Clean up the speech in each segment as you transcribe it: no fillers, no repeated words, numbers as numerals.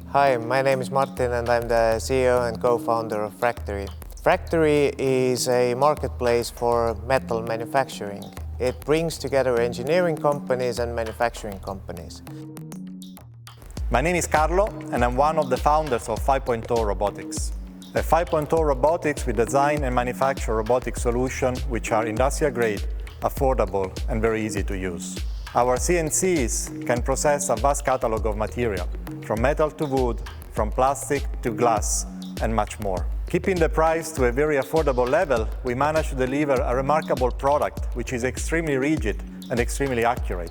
Hi, my name is Martin and I'm the CEO and co-founder of Fractory. Fractory is a marketplace for metal manufacturing. It brings together engineering companies and manufacturing companies. My name is Carlo and I'm one of the founders of 5.0 Robotics. At 5.0 Robotics, we design and manufacture robotic solutions which are industrial grade, affordable and very easy to use. Our CNCs can process a vast catalog of material, from metal to wood, from plastic to glass, and much more. Keeping the price to a very affordable level, we manage to deliver a remarkable product which is extremely rigid and extremely accurate.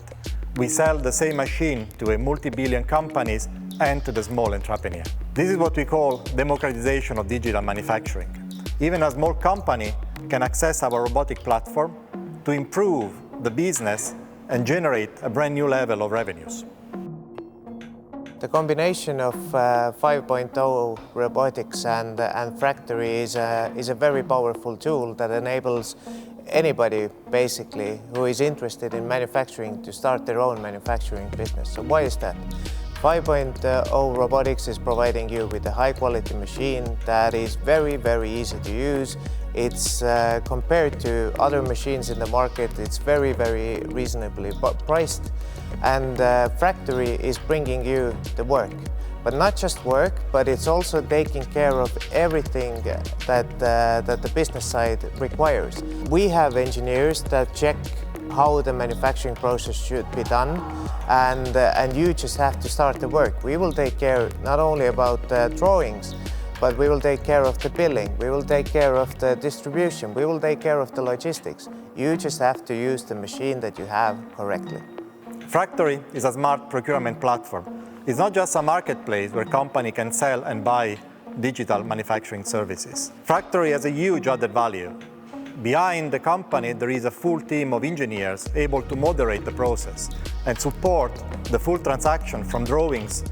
We sell the same machine to a multi-billion companies and to the small entrepreneur. This is what we call democratization of digital manufacturing. Even a small company can access our robotic platform to improve the business and generate a brand new level of revenues. The combination of 5.0 Robotics and Fractory is a very powerful tool that enables anybody, basically, who is interested in manufacturing to start their own manufacturing business. So why is that? 5.0 Robotics is providing you with a high-quality machine that is very, very easy to use. It's compared to other machines in the market, it's very, very reasonably priced. And Fractory is bringing you the work. But not just work, but it's also taking care of everything that the business side requires. We have engineers that check how the manufacturing process should be done, and you just have to start the work. We will take care not only about drawings, but we will take care of the billing, we will take care of the distribution, we will take care of the logistics. You just have to use the machine that you have correctly. Fractory is a smart procurement platform. It's not just a marketplace where companies can sell and buy digital manufacturing services. Fractory has a huge added value. Behind the company, there is a full team of engineers able to moderate the process and support the full transaction from drawings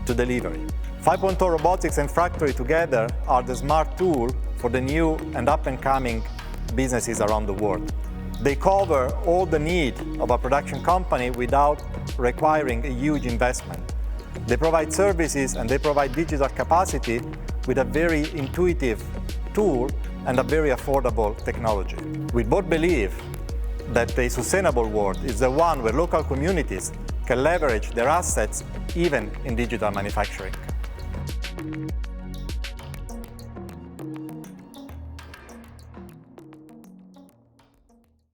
to delivery. 5.0 Robotics and Fractory together are the smart tool for the new and up-and-coming businesses around the world. They cover all the need of a production company without requiring a huge investment. They provide services and they provide digital capacity with a very intuitive tool and a very affordable technology. We both believe that a sustainable world is the one where local communities can leverage their assets even in digital manufacturing.